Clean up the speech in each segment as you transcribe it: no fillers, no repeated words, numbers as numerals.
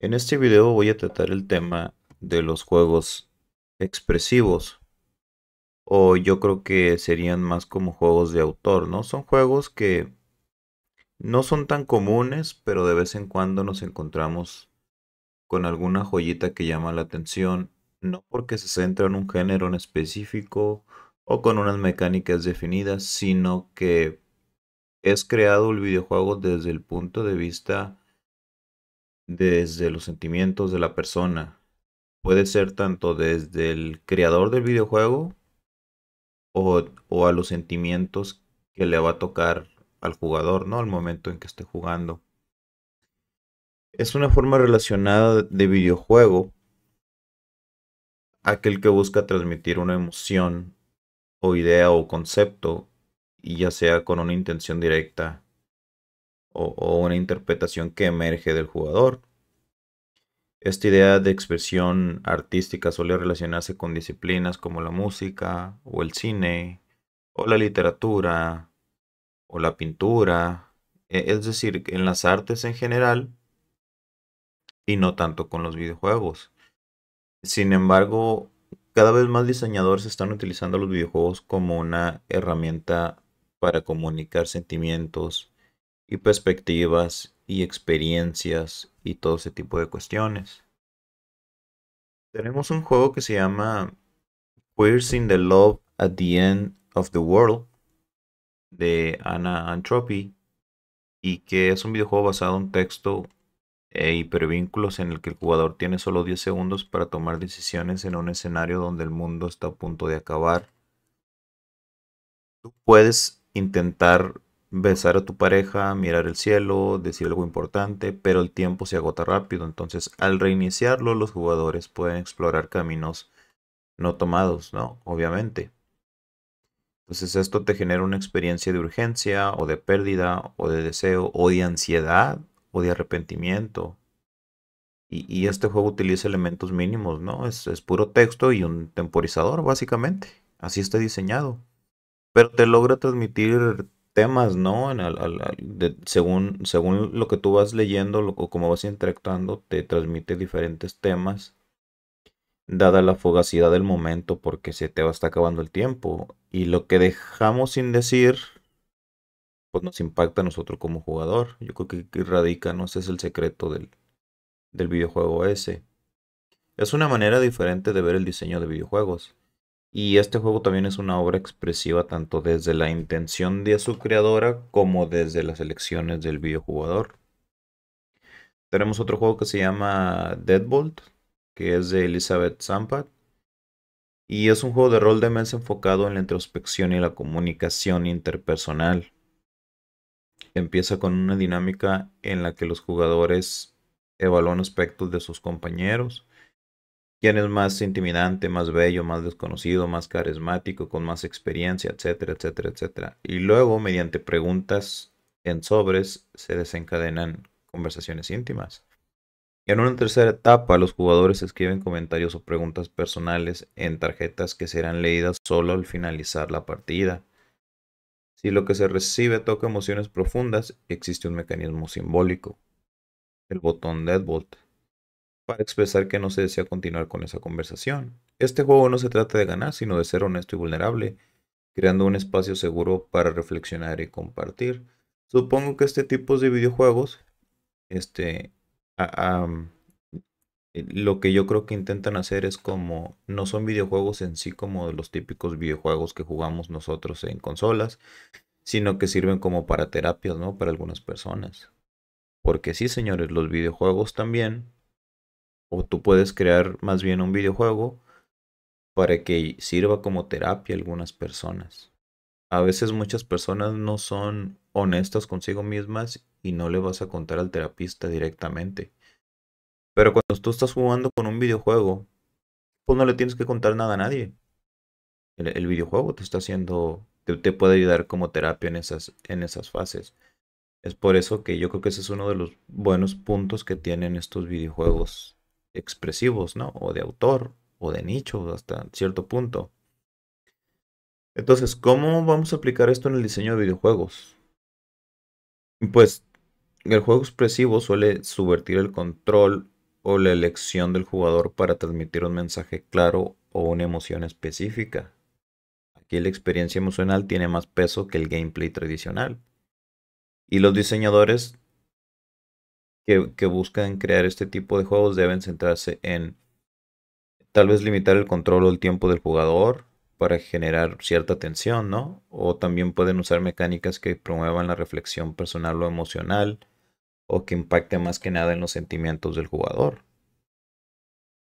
En este video voy a tratar el tema de los juegos expresivos, o yo creo que serían más como juegos de autor, ¿no? Son juegos que no son tan comunes, pero de vez en cuando nos encontramos con alguna joyita que llama la atención, no porque se centra en un género en específico o con unas mecánicas definidas, sino que es creado el videojuego desde el punto de vista, desde los sentimientos de la persona. Puede ser tanto desde el creador del videojuego o a los sentimientos que le va a tocar al jugador, ¿no? Al momento en que esté jugando. Es una forma relacionada de videojuego, aquel que busca transmitir una emoción o idea o concepto, y ya sea con una intención directa o una interpretación que emerge del jugador. Esta idea de expresión artística suele relacionarse con disciplinas como la música o el cine o la literatura o la pintura, es decir, en las artes en general y no tanto con los videojuegos. Sin embargo, cada vez más diseñadores están utilizando los videojuegos como una herramienta para comunicar sentimientos y perspectivas y experiencias y todo ese tipo de cuestiones. Tenemos un juego que se llama Queers in the Love at the End of the World de Anna Entropy, y que es un videojuego basado en texto e hipervínculos en el que el jugador tiene solo 10 segundos para tomar decisiones en un escenario donde el mundo está a punto de acabar. Tú puedes intentar besar a tu pareja, mirar el cielo, decir algo importante, pero el tiempo se agota rápido. Entonces, al reiniciarlo, los jugadores pueden explorar caminos no tomados, ¿no? Obviamente. Entonces, esto te genera una experiencia de urgencia o de pérdida o de deseo o de ansiedad o de arrepentimiento. Y este juego utiliza elementos mínimos, ¿no? Es puro texto y un temporizador, básicamente. Así está diseñado. Pero te logra transmitir temas, ¿no? Según lo que tú vas leyendo o como vas interactuando, te transmite diferentes temas, dada la fugacidad del momento, porque se te va a estar acabando el tiempo. Y lo que dejamos sin decir, pues nos impacta a nosotros como jugador. Yo creo que radica, no sé, es el secreto del videojuego ese. Es una manera diferente de ver el diseño de videojuegos. Y este juego también es una obra expresiva tanto desde la intención de su creadora como desde las elecciones del videojugador. Tenemos otro juego que se llama Deadbolt, que es de Elizabeth Sampat. Y es un juego de rol de mesa enfocado en la introspección y la comunicación interpersonal. Empieza con una dinámica en la que los jugadores evalúan aspectos de sus compañeros. ¿Quién es más intimidante, más bello, más desconocido, más carismático, con más experiencia, etcétera, etcétera, etcétera? Y luego, mediante preguntas en sobres, se desencadenan conversaciones íntimas. En una tercera etapa, los jugadores escriben comentarios o preguntas personales en tarjetas que serán leídas solo al finalizar la partida. Si lo que se recibe toca emociones profundas, existe un mecanismo simbólico, el botón Deadbolt, para expresar que no se desea continuar con esa conversación. Este juego no se trata de ganar, sino de ser honesto y vulnerable, creando un espacio seguro para reflexionar y compartir. Supongo que este tipo de videojuegos, este, a- am, lo que yo creo que intentan hacer es como, no son videojuegos en sí como los típicos videojuegos que jugamos nosotros en consolas, sino que sirven como para terapias, ¿no? Para algunas personas. Porque sí, señores, los videojuegos también, o tú puedes crear más bien un videojuego para que sirva como terapia a algunas personas. A veces muchas personas no son honestas consigo mismas y no le vas a contar al terapista directamente. Pero cuando tú estás jugando con un videojuego, pues no le tienes que contar nada a nadie. El videojuego te está haciendo, te puede ayudar como terapia en esas fases. Es por eso que yo creo que ese es uno de los buenos puntos que tienen estos videojuegos expresivos, ¿no? O de autor, o de nicho, hasta cierto punto. Entonces, ¿cómo vamos a aplicar esto en el diseño de videojuegos? Pues el juego expresivo suele subvertir el control o la elección del jugador para transmitir un mensaje claro o una emoción específica. Aquí la experiencia emocional tiene más peso que el gameplay tradicional. Y los diseñadores que buscan crear este tipo de juegos deben centrarse en tal vez limitar el control o el tiempo del jugador para generar cierta tensión, ¿no? O también pueden usar mecánicas que promuevan la reflexión personal o emocional o que impacte más que nada en los sentimientos del jugador.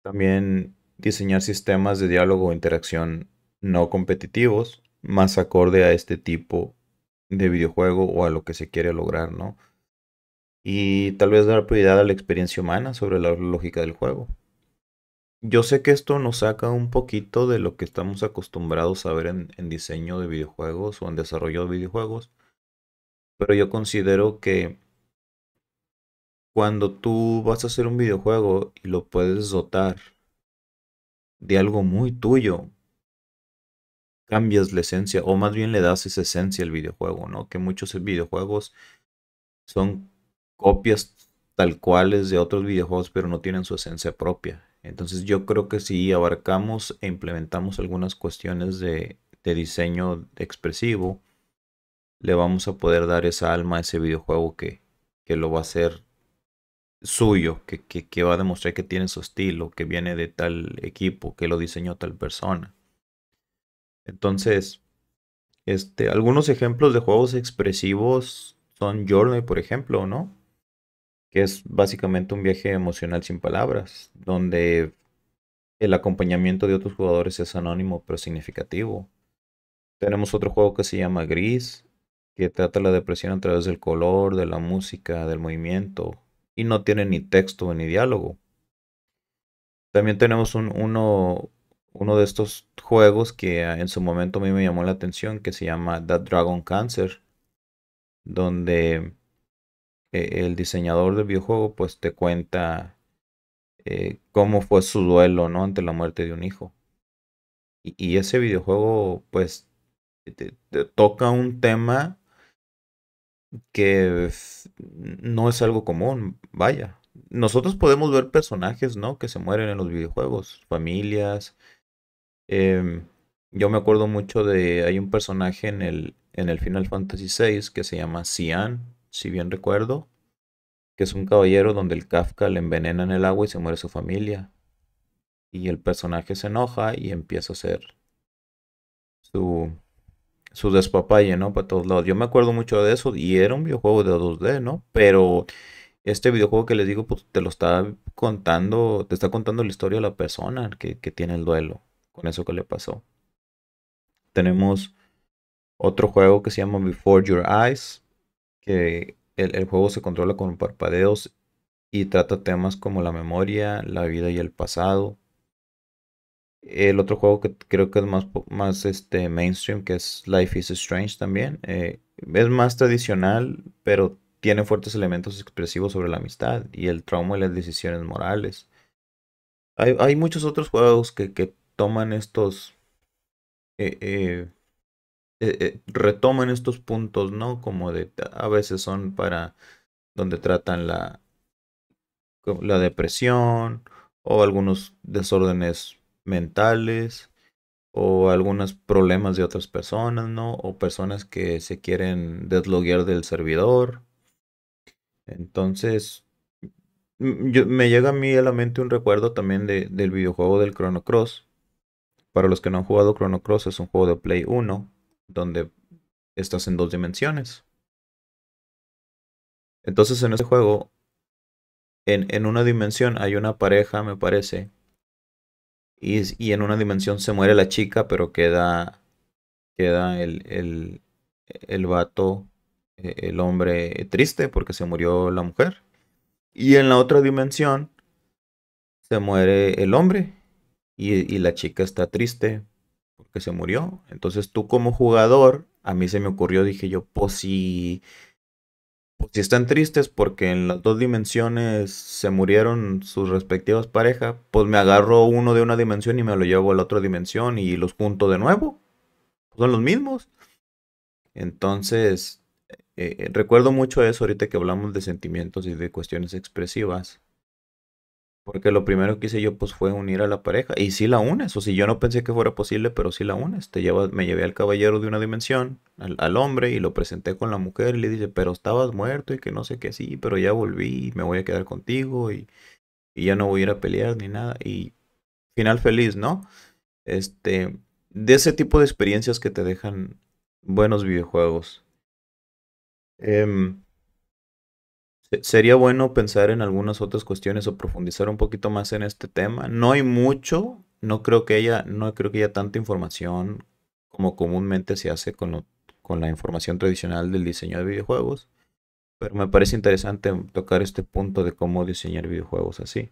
También diseñar sistemas de diálogo o interacción no competitivos más acorde a este tipo de videojuego o a lo que se quiere lograr, ¿no? Y tal vez dar prioridad a la experiencia humana sobre la lógica del juego. Yo sé que esto nos saca un poquito de lo que estamos acostumbrados a ver en diseño de videojuegos o en desarrollo de videojuegos, pero yo considero que cuando tú vas a hacer un videojuego y lo puedes dotar de algo muy tuyo, cambias la esencia, o más bien le das esa esencia al videojuego, ¿no? Que muchos videojuegos son copias tal cuales de otros videojuegos, pero no tienen su esencia propia. Entonces yo creo que si abarcamos e implementamos algunas cuestiones de diseño expresivo, le vamos a poder dar esa alma a ese videojuego que lo va a hacer suyo, que va a demostrar que tiene su estilo, que viene de tal equipo, que lo diseñó tal persona. Entonces, algunos ejemplos de juegos expresivos son Journey, por ejemplo, ¿no? Que es básicamente un viaje emocional sin palabras, donde el acompañamiento de otros jugadores es anónimo pero significativo. Tenemos otro juego que se llama Gris, que trata la depresión a través del color, de la música, del movimiento, y no tiene ni texto ni diálogo. También tenemos uno de estos juegos que en su momento a mí me llamó la atención, que se llama That Dragon Cancer, donde el diseñador del videojuego pues te cuenta cómo fue su duelo, ¿no? Ante la muerte de un hijo. Y ese videojuego pues te toca un tema que no es algo común, vaya. Nosotros podemos ver personajes, ¿no? Que se mueren en los videojuegos, familias. em, yo me acuerdo mucho hay un personaje en el Final Fantasy VI que se llama Cian, si bien recuerdo, que es un caballero donde el Kafka le envenena en el agua y se muere su familia. Y el personaje se enoja y empieza a hacer su, su despapalle, ¿no? Para todos lados. Yo me acuerdo mucho de eso y era un videojuego de 2D, ¿no? Pero este videojuego que les digo, pues te lo está contando, te está contando la historia de la persona que tiene el duelo con eso que le pasó. Tenemos otro juego que se llama Before Your Eyes, que el juego se controla con parpadeos y trata temas como la memoria, la vida y el pasado. El otro juego que creo que es más mainstream, que es Life is Strange también. Es más tradicional, pero tiene fuertes elementos expresivos sobre la amistad y el trauma y las decisiones morales. Hay muchos otros juegos que toman eh, eh, retoman estos puntos, ¿no? Como a veces son para donde tratan la depresión o algunos desórdenes mentales o algunos problemas de otras personas, ¿no? O personas que se quieren desloguear del servidor. Entonces, me llega a mí a la mente un recuerdo también del videojuego del Chrono Cross. Para los que no han jugado Chrono Cross, es un juego de Play 1 donde estás en dos dimensiones. Entonces, en ese juego, en una dimensión hay una pareja, me parece, y en una dimensión se muere la chica, pero queda el vato, el hombre triste porque se murió la mujer. Y en la otra dimensión se muere el hombre y la chica está triste porque se murió. Entonces tú como jugador, a mí se me ocurrió, dije yo, pues si están tristes porque en las dos dimensiones se murieron sus respectivas parejas, pues me agarro uno de una dimensión y me lo llevo a la otra dimensión y los junto de nuevo. Son los mismos. Entonces, recuerdo mucho eso ahorita que hablamos de sentimientos y de cuestiones expresivas, Porque lo primero que hice yo pues fue unir a la pareja. Y sí la unes. O si yo no pensé que fuera posible, pero sí la unes. Me llevé al caballero de una dimensión, al hombre, y lo presenté con la mujer. Y le dije, pero estabas muerto y que no sé qué, sí, pero ya volví y me voy a quedar contigo y ya no voy a ir a pelear ni nada. Y final feliz, ¿no? De ese tipo de experiencias que te dejan buenos videojuegos. Em, Sería bueno pensar en algunas otras cuestiones o profundizar un poquito más en este tema. No hay mucho, no creo que haya tanta información como comúnmente se hace con la información tradicional del diseño de videojuegos, pero me parece interesante tocar este punto de cómo diseñar videojuegos así.